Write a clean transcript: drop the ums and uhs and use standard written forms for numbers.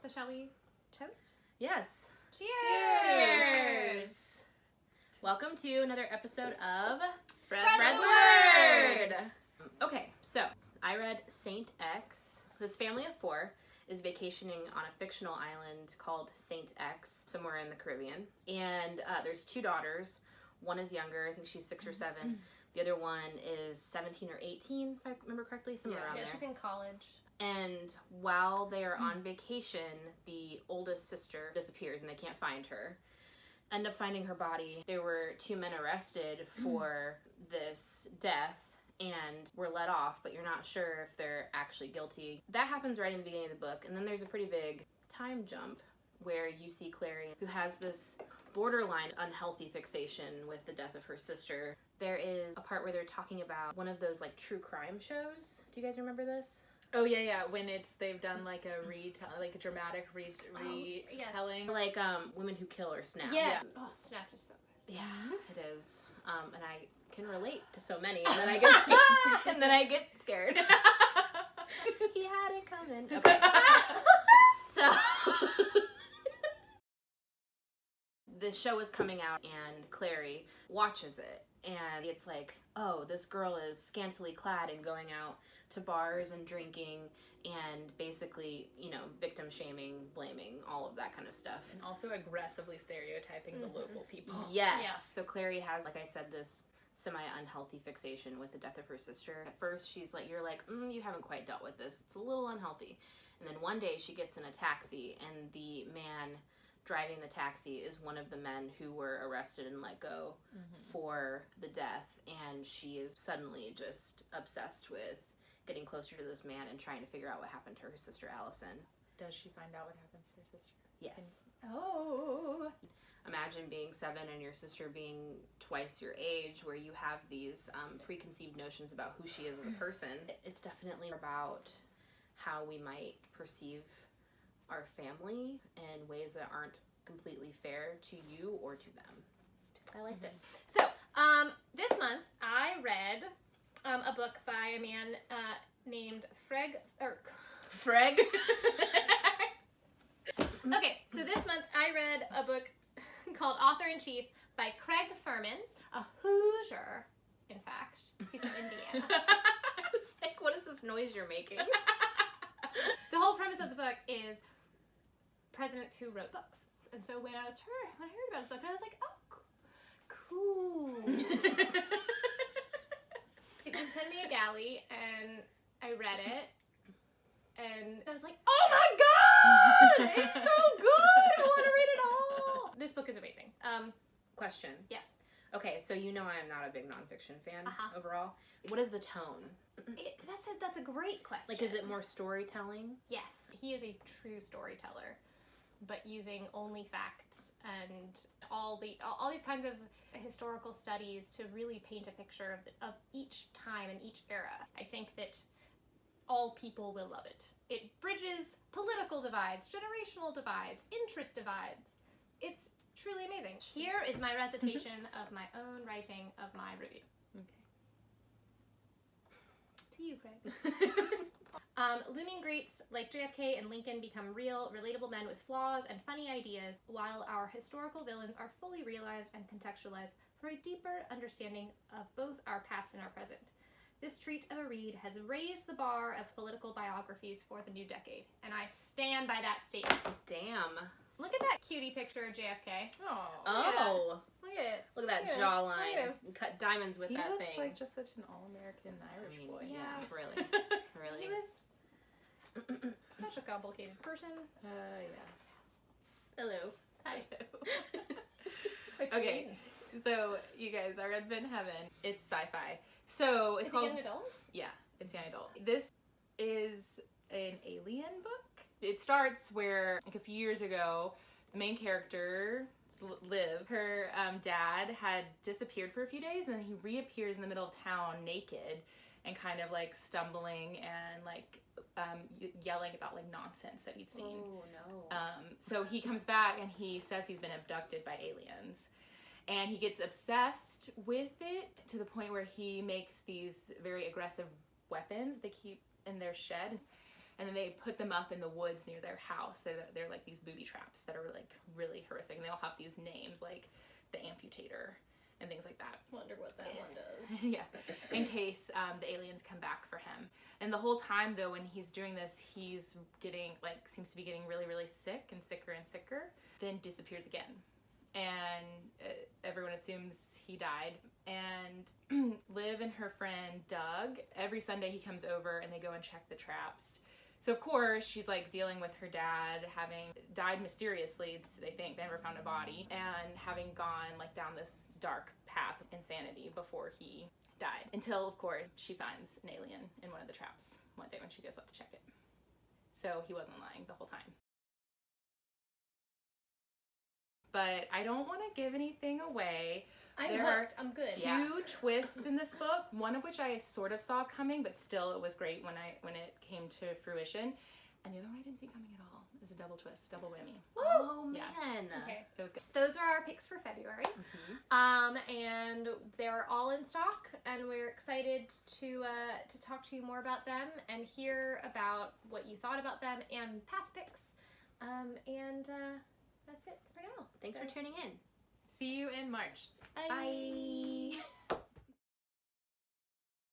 So shall we toast? Yes. Cheers! Cheers! Welcome to another episode of Spread the the Word! Okay, so I read Saint X. This family of four is vacationing on a fictional island called Saint X, somewhere in the Caribbean. And there's two daughters. One is younger, I think she's 6 or 7. The other one is 17 or 18, if I remember correctly, somewhere around there. Yeah, she's in college. And while they are on vacation, the oldest sister disappears and they can't find her. End up finding her body. There were 2 men arrested for this death and were let off, but you're not sure if they're actually guilty. That happens right in the beginning of the book, and then there's a pretty big time jump where you see Clary, who has this borderline unhealthy fixation with the death of her sister. There is a part where they're talking about one of those like true crime shows. Do you guys remember this? Oh yeah, when they've done like a dramatic retelling, Like Women Who Kill or Snapped. Yeah. Oh, Snapped is so good. Yeah, it is. And I can relate to so many, and then I get scared. and then I get scared. He had it coming. Okay. So the show is coming out, and Clary watches it, and it's like, oh, this girl is scantily clad and going out to bars and drinking and basically, victim shaming, blaming, all of that kind of stuff. and also aggressively stereotyping the local people. Yes. Yeah. So Clary has, like I said, this semi-unhealthy fixation with the death of her sister. At first, you're like, you haven't quite dealt with this. It's a little unhealthy. And then one day she gets in a taxi, and the man driving the taxi is one of the men who were arrested and let go for the death. And she is suddenly just obsessed with getting closer to this man and trying to figure out what happened to her sister Allison. Does she find out what happens to her sister? Yes. Oh. Imagine being 7 and your sister being twice your age, where you have these preconceived notions about who she is as a person. It's definitely about how we might perceive our family in ways that aren't completely fair to you or to them. I liked it. So, this month I read a book by a man named Freg. Okay, so this month I read a book called Author-in-Chief by Craig Furman, a Hoosier, in fact. He's from Indiana. I was like, what is this noise you're making? The whole premise of the book is presidents who wrote books. And so when I heard about his book, I was like, oh, cool. He sent me a galley, and I read it, and I was like, oh my god! It's so good! I want to read it all! This book is amazing. Question. Yes. Okay, so I am not a big nonfiction fan overall. What is the tone? That's a great question. Like, is it more storytelling? Yes. He is a true storyteller, but using only facts and all these kinds of historical studies to really paint a picture of each time and each era. I think that all people will love it. It bridges political divides, generational divides, interest divides. It's truly amazing. Here is my recitation of my own writing of my review. Okay. To you, Craig. Looming greats like JFK and Lincoln become real, relatable men with flaws and funny ideas, while our historical villains are fully realized and contextualized for a deeper understanding of both our past and our present. This treat of a read has raised the bar of political biographies for the new decade, and I stand by that statement. Damn. Look at that cutie picture of JFK. Oh. Look at it. Look at that jawline. You cut diamonds with that thing. He looks like just such an all-American Irish boy. Yeah, really. Really. He was such a complicated person. Yeah. Hello. Hi. Okay, so you guys, I read Ben Heaven. It's sci-fi. So it's called... Is it young adult? Yeah, it's young adult. This is an alien book. It starts where, like a few years ago, the main character, Liv, her dad had disappeared for a few days, and then he reappears in the middle of town naked and kind of like stumbling and like yelling about like nonsense that he'd seen. Oh, no. So he comes back and he says he's been abducted by aliens. And he gets obsessed with it to the point where he makes these very aggressive weapons they keep in their shed. and then they put them up in the woods near their house. They're like these booby traps that are like really horrific, and they all have these names like the amputator and things like that. Wonder what that one does. Yeah, in case the aliens come back for him. And the whole time though, when he's doing this, he's getting like, seems to be getting really, really sick and sicker and sicker, then disappears again. And everyone assumes he died. And Liv and her friend Doug, every Sunday he comes over and they go and check the traps. So of course she's like dealing with her dad having died mysteriously, so they think. They never found a body, and having gone like down this dark path of insanity before he died, until of course she finds an alien in one of the traps one day when she goes up to check it. So he wasn't lying the whole time. But I don't want to give anything away. I'm There hooked. I'm good. Two twists in this book, one of which I sort of saw coming, but still it was great when it came to fruition. And the other one I didn't see coming at all. It was a double twist, double whammy. Oh man. Yeah. Okay. It was good. Those were our picks for February. And they're all in stock, and we're excited to talk to you more about them and hear about what you thought about them and past picks. And that's it for now. Thanks for tuning in. See you in March. Bye. Bye.